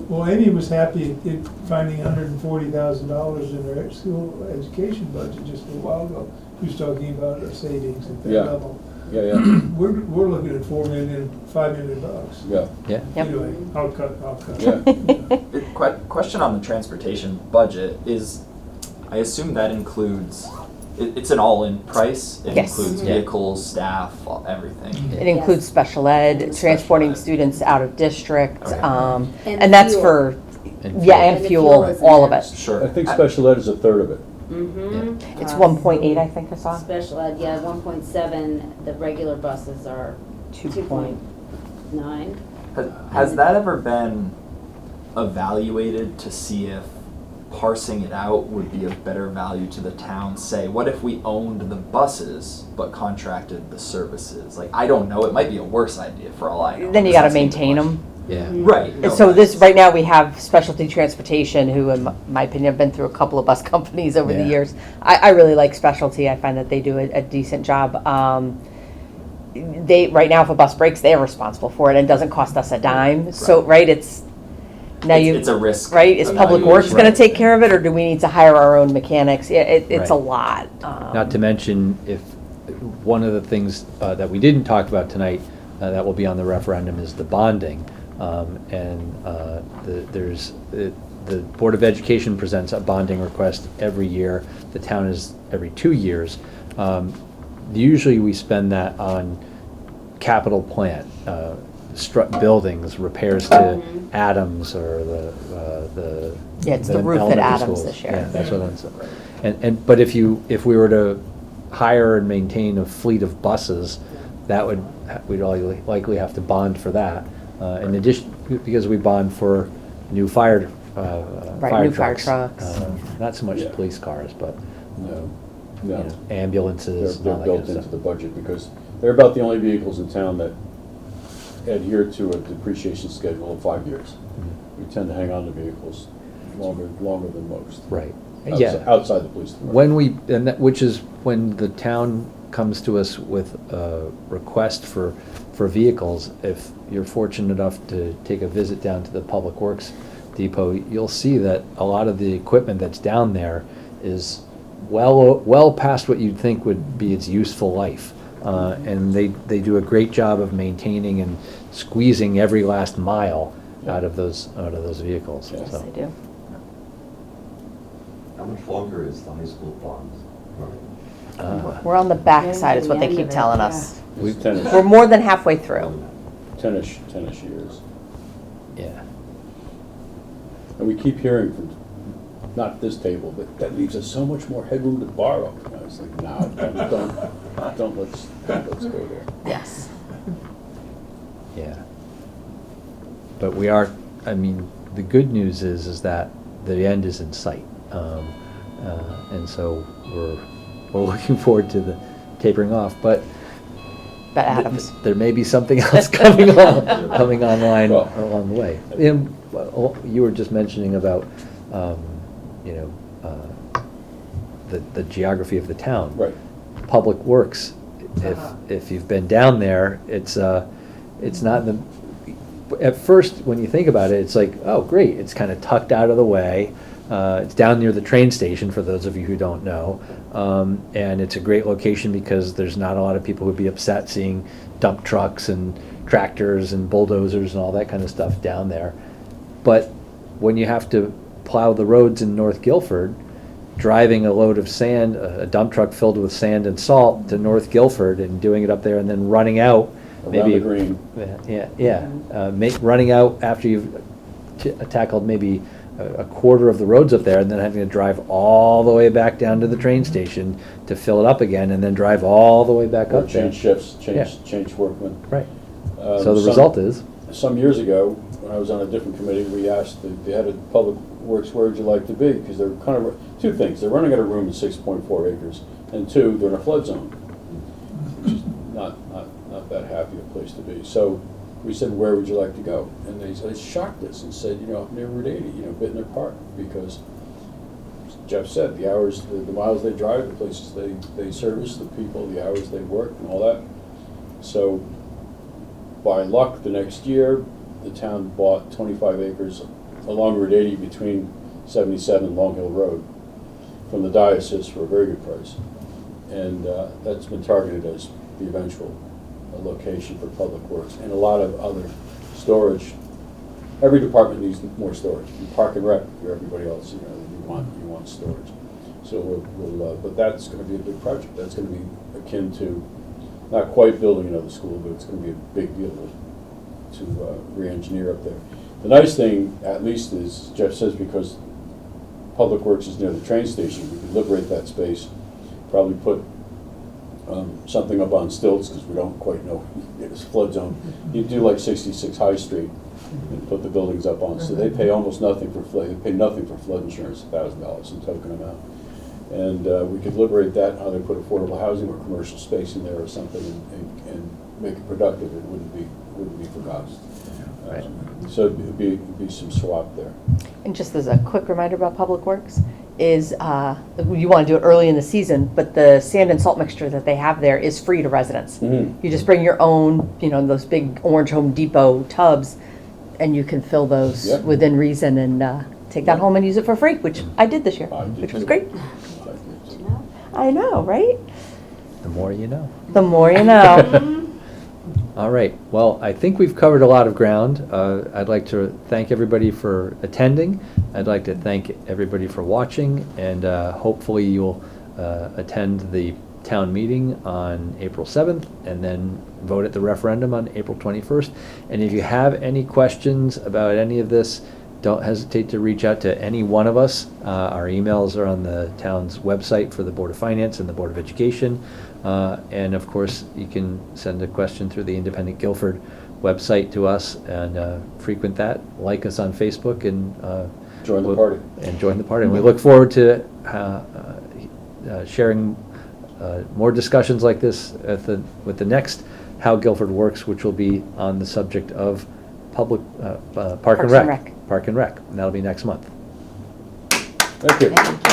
Well, Amy was happy at finding $140,000 in her school education budget just a little while ago. She was talking about her savings at that Yeah. level. Yeah. We're looking at $4 million, $5 million bucks. Yeah, Yeah. Yep. Anyway, I'll cut. yeah. Question on the transportation budget is, I assume that includes, it's an all-in price? It Yes. includes Yeah. vehicles, staff, everything? It includes special ed, Special transporting ed. students out of district, Okay. and that's fuel. for, And yeah, fuel. and And the fuel, fuel is all of it. matched. Sure. I think special ed is a third of it. Mm-hmm. It's 1.8, I think I saw. Special ed, yeah, 1.7, the regular buses are 2.9. Has that ever been evaluated to see if parsing it out would be of better value to the town? Say, what if we owned the buses but contracted the services? Like, I don't know, it might be a worse idea for all I know. Then you I'm gotta just asking the maintain them. Yeah. question. Right. And no, so but- this, right now, we have Specialty Transportation, who, in my opinion, have been through a couple of bus companies over the Yeah. years. I really like Specialty. I find that they do a decent job. Right now, if a bus breaks, they are responsible for it, and it doesn't cost us a dime. So, right, it's, now you. It's a risk. Right, is Public Works evaluation. gonna Right. take care of it, or do we need to hire our own mechanics? Yeah, it's a Right. lot. Not to mention, if, one of the things that we didn't talk about tonight, that will be on the referendum, is the bonding. The Board of Education presents a bonding request every year. The town is every 2 years. Usually we spend that on capital plan, buildings, repairs to Adams or the. Yeah, it's the roof at elementary Adams schools. this year. Yeah, that's what I'm saying. But if we were to hire and maintain a fleet of buses, we'd likely have to bond for that. In addition, because we bond for new fire Right, new fire trucks. Not so much Yeah. police cars, but No, you no. know, ambulances. and They're all that built kind of into the stuff. budget because they're about the only vehicles in town that adhere to a depreciation schedule of 5 years. We tend to hang on to vehicles longer than most. Right. Outside- Yeah. Outside the police department. Which is when the town comes to us with a request for vehicles, if you're fortunate enough to take a visit down to the Public Works Depot, you'll see that a lot of the equipment that's down there is well past what you'd think would be its useful life. And they do a great job of maintaining and squeezing every last mile out of those vehicles. Yes, Yes, So, I do. How much longer is the high school bond running? We're on the back Getting side, to is the what they end keep of it, telling yeah. us. It's 10 We're more than halfway through. 10-ish years. Yeah. And we keep hearing from, not this table, but that leaves us so much more headroom to borrow. And I was like, no, don't let's go there. Yes. Yeah. But we are, I mean, the good news is that the end is in sight. And so we're looking forward to the tapering off, but Adams. there may be something else coming online Well, along the way. You were just mentioning about, the geography of the town. Right. Public Works, if you've been down there, it's not in the, at first, when you think about it, it's like, oh, great, it's kind of tucked out of the way. It's down near the train station, for those of you who don't know. And it's a great location because there's not a lot of people who'd be upset seeing dump trucks and tractors and bulldozers and all that kind of stuff down there. But when you have to plow the roads in North Guilford, driving a load of sand, a dump truck filled with sand and salt to North Guilford and doing it up there and then running out, Around the green. running out after you've tackled maybe a quarter of the roads up there, and then having to drive all the way back down to the train station to fill it up again, and then drive all the way back Or up there. change shifts, Yeah. change workmen. Right. So the Some- result is, Some years ago, when I was on a different committee, we asked the head of Public Works, where would you like to be? Because they're kind of, two things, they're running out of room at 6.4 acres, and two, they're in a flood zone, which is not that happy a place to be. So we said, where would you like to go? And they shocked us and said, near Route 80, Bittner Park, because as Jeff said, the hours, the miles they drive, the places they service, the people, the hours they work, and all that. So by luck, the next year, the town bought 25 acres along Route 80 between 77 and Long Hill Road from the diocese for a very good price. And that's been targeted as the eventual location for Public Works and a lot of other storage. Every department needs more storage. You Park and Rec, you're everybody else, you want storage. So we'll but that's going to be a big project. That's going to be akin to, not quite building another school, but it's going to be a big deal to re-engineer up there. The nice thing, at least, is Jeff says, because Public Works is near the train station, we could liberate that space, probably put something up on stilts, because we don't quite know it's a flood zone. You do like 66 High Street and put the buildings up on, so they pay almost nothing for flood. They pay nothing for flood insurance, $1,000, some token amount. And we could liberate that, either put affordable housing or commercial space in there or something, and make it productive. It wouldn't be forgotten. Right. So it'd be some swap there. And just as a quick reminder about Public Works, is you want to do it early in the season, but the sand and salt mixture that they have there is free to residents. Mhm. You just bring your own, those big orange Home Depot tubs, and you can fill those Yep. within reason and take that home and use it for free, which I did this year, I did which was too. great. I know, right? the more you know. The more you know. All right, well, I think we've covered a lot of ground. I'd like to thank everybody for attending. I'd like to thank everybody for watching, and hopefully you'll attend the town meeting on April 7th, and then vote at the referendum on April 21st. And if you have any questions about any of this, don't hesitate to reach out to any one of us. Our emails are on the town's website for the Board of Finance and the Board of Education. And of course, you can send a question through the Independent Guilford website to us, and frequent that. Like us on Facebook, and Join the party. And join the party. And we look forward to sharing more discussions like this with the next How Guilford Works, which will be on the subject of public Park and Parks and Rec. Rec. Park and Rec, and that'll be next month. Thank you. Thank